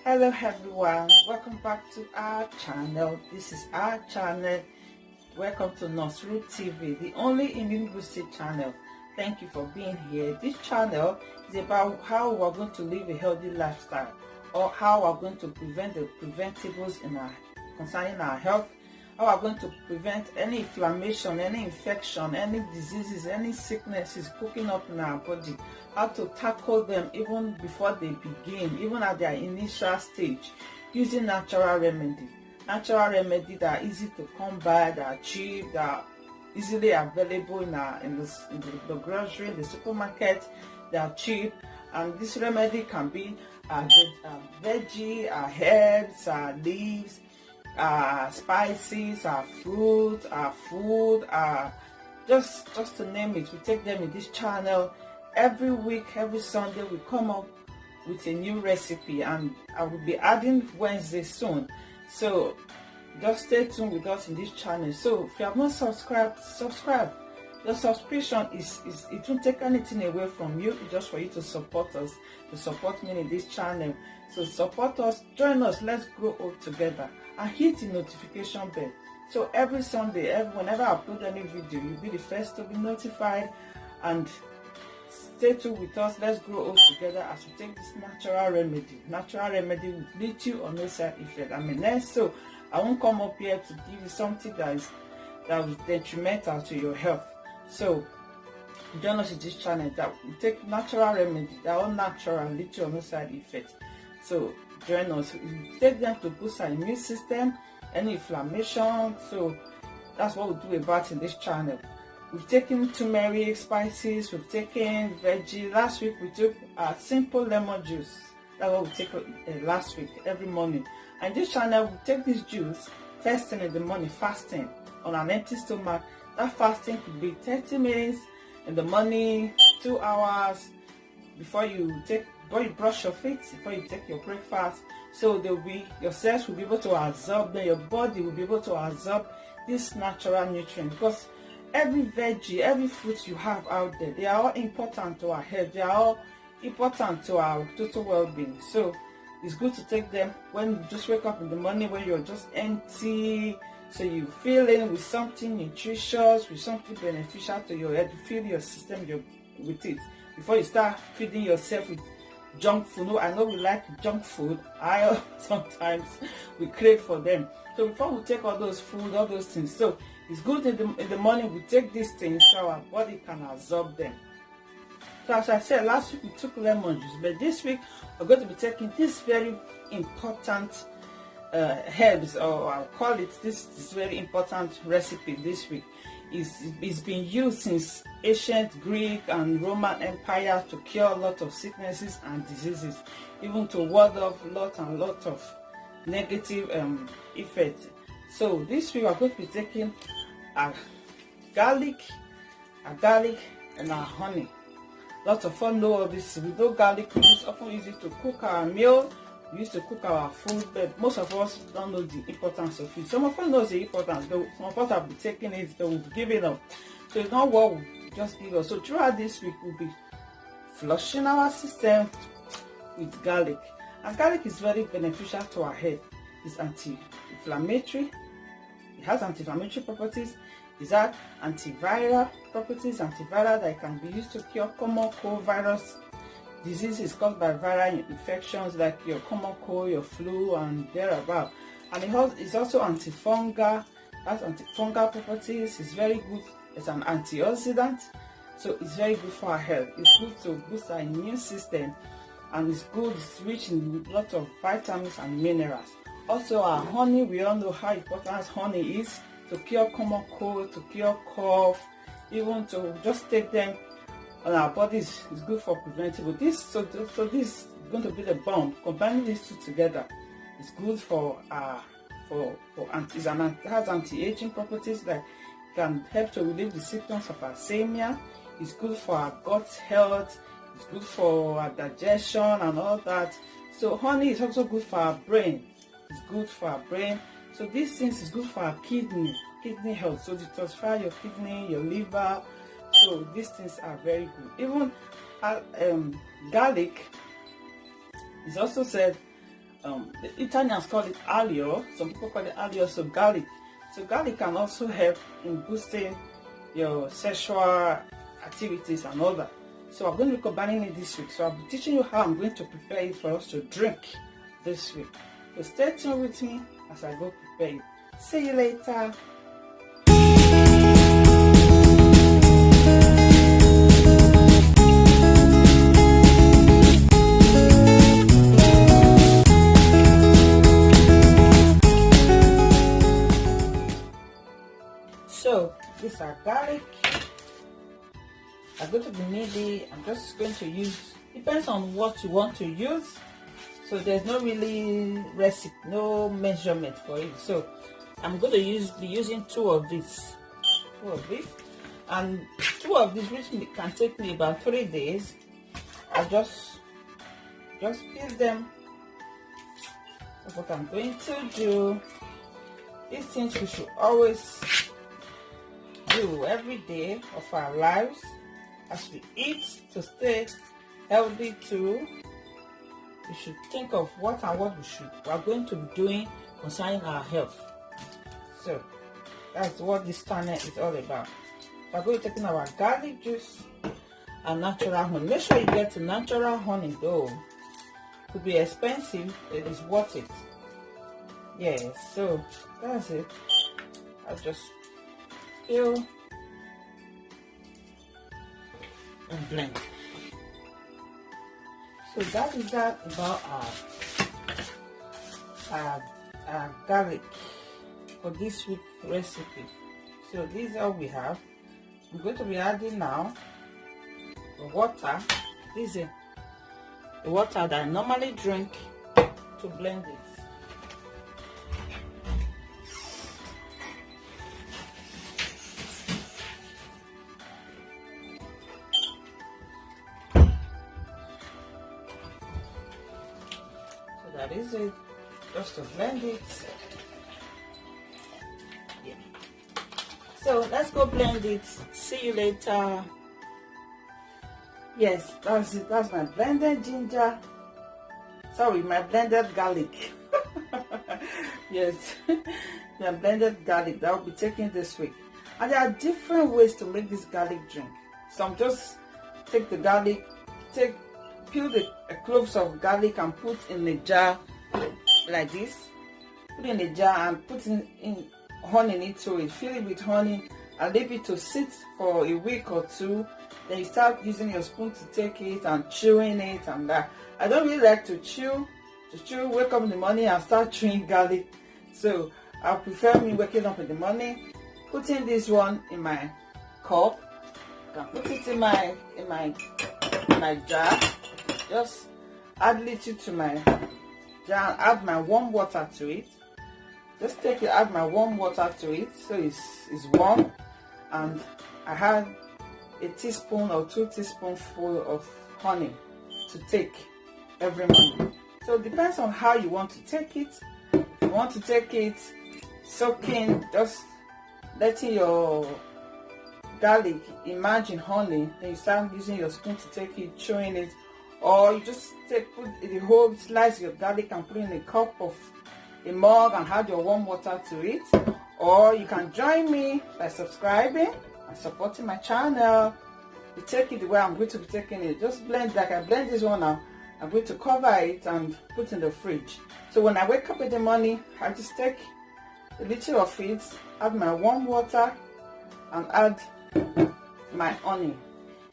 Hello everyone, welcome back to our channel. This is our channel. Welcome to Ruthtv, the only immune boosted channel. Thank you for being here. This channel is about how we're going to live a healthy lifestyle, or how we're going to prevent the preventables concerning our health, how we're going to prevent any inflammation, any infection, any diseases, any sicknesses cooking up in our body, how to tackle them even before they begin, even at their initial stage, using natural remedy. Natural remedy that are easy to come by, that are cheap, that are easily available in the grocery, the supermarket. They are cheap, and this remedy can be veggie, herbs, leaves, spices, fruit, food, just to name it. We take them in this channel every week. Every Sunday we come up with a new recipe, and I will be adding Wednesday soon, so just stay tuned with us in this channel. So if you have not subscribed, subscribe. The subscription it won't take anything away from you. It's just for you to support us, to support me in this channel. So support us, join us, let's grow old together, and hit the notification bell. So every Sunday, whenever I upload any video, you'll be the first to be notified. And stay tuned with us. Let's grow old together as we take this natural remedy. Natural remedy with little or no side effect. So I won't come up here to give you something that is detrimental to your health. So join us in this channel that we take natural remedy, that are natural, little or no side effect. So join us. We take them to boost our immune system, any inflammation. So that's what we do about in this channel. We've taken turmeric, spices, we've taken veggie. Last week we took simple lemon juice. That's what we take last week, every morning. And this channel, we take this juice first thing in the morning, fasting on an empty stomach. That fasting could be 30 minutes in the morning, 2 hours before you brush your teeth, before you take your breakfast. So your cells will be able to absorb, then your body will be able to absorb this natural nutrient, because every veggie, every fruit you have out there, they are all important to our health. They are all important to our total well-being. So it's good to take them when you just wake up in the morning, when you're just empty. So you fill in with something nutritious, with something beneficial to your head. You fill your system with it before you start feeding yourself with junk food. No, I know we like junk food. Sometimes we crave for them. So before we take all those food, all those things, so it's good in the morning we take these things so our body can absorb them. So as I said, last week we took lemon juice, but this week we're going to be taking this very important herbs, or I'll call it this very important recipe this week. It's been used since ancient Greek and Roman Empire to cure a lot of sicknesses and diseases, even to ward off lot of negative effects. So this week we're going to be taking a garlic, and a honey. Lots of fun know all this. We know garlic, we often use it to cook our meal. We used to cook our food, but most of us don't know the importance of it. Some of us know the importance, but some of us have been taking it, but we've given up. So it's not what we just give us. So throughout this week, we'll be flushing our system with garlic. And garlic is very beneficial to our health. It's anti-inflammatory. It has anti-inflammatory properties. It has antiviral properties, antiviral that can be used to cure common cold virus. Disease is caused by viral infections like your common cold, your flu, and thereabout. And it's also antifungal. Has antifungal properties. It's very good. It's an antioxidant, so it's very good for our health. It's good to boost our immune system, and it's good. It's rich in a lot of vitamins and minerals. Also, our honey. We all know how important honey is to cure common cold, to cure cough, even to just take them on our bodies. Is good for preventable. This is going to be the bomb. Combining these two together is good for it has anti-aging properties that can help to relieve the symptoms of Alzheimer's. It's good for our gut health. It's good for our digestion and all that. So honey is also good for our brain. It's good for our brain. So these things is good for our kidney health. So detoxify your kidney, your liver. So these things are very good. Even garlic is also said the Italians call it aglio, some people call it aglio, so garlic. So garlic can also help in boosting your sexual activities and all that. So I'm going to be combining it this week. So I'll be teaching you how I'm going to prepare it for us to drink this week. So stay tuned with me as I go prepare it. See you later. So these are garlic. I'm going to be needy. I'm just going to use, depends on what you want to use. So there's no really recipe, no measurement for it. So I'm going to be using two of these, and two of these, which can take me about 3 days. I just peel them. That's what I'm going to do. These things we should always do every day of our lives as we eat to stay healthy too. We should think of what and what we are going to be doing concerning our health. So that's what this channel is all about. We're going to be taking our garlic juice and natural honey. Make sure you get natural honey though. It could be expensive, it is worth it. Yes, so that's it. I'll just peel and blend. So that is that about our garlic for this week recipe. So these are all we have. I'm going to be adding now the water. This is the water that I normally drink to blend it. That is it, just to blend it. Yeah. So let's go blend it. See you later. Yes, that's it. That's my blended ginger. Sorry, my blended garlic. Yes, my blended garlic that I'll be taking this week. And there are different ways to make this garlic drink. Some just take the garlic, peel the cloves of garlic and put in a jar like this. Put in a jar and put in honey in it, so it fill it with honey and leave it to sit for a week or two. Then you start using your spoon to take it and chewing it and that. I don't really like to chew. Wake up in the morning and start chewing garlic. So I prefer me waking up in the morning, putting this one in my cup. I can put it in my jar. Just add little to my jar, add my warm water to it. Just take it, add my warm water to it, so it's warm, and I have a teaspoon or 2 teaspoonfuls of honey to take every morning. So it depends on how you want to take it. If you want to take it soaking, just letting your garlic immerse in honey, then you start using your spoon to take it, chewing it. Or you just put the whole slice of your garlic and put in a cup of a mug and add your warm water to it. Or you can join me by subscribing and supporting my channel. You take it the way I'm going to be taking it. Just blend, like I blend this one now. I'm going to cover it and put in the fridge. So when I wake up in the morning, I just take a little of it, add my warm water, and add my honey.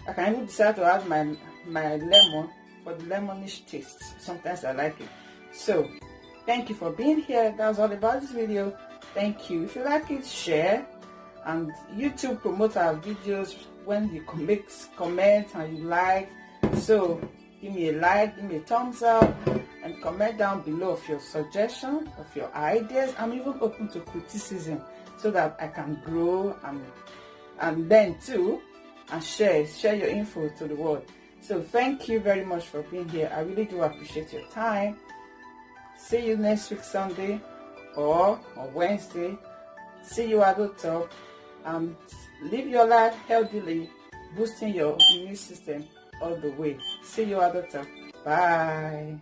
I can even decide to add my lemon for the lemonish taste. Sometimes I like it. So thank you for being here. That's all about this video. Thank you. If you like it, share. And YouTube promotes our videos when you make comments and you like. So give me a like, give me a thumbs up, and comment down below of your suggestions, of your ideas. I'm even open to criticism so that I can grow and learn too, and share your info to the world. So thank you very much for being here. I really do appreciate your time. See you next week Sunday or on Wednesday. See you at the top. Live your life healthily, boosting your immune system all the way. See you at the top. Bye.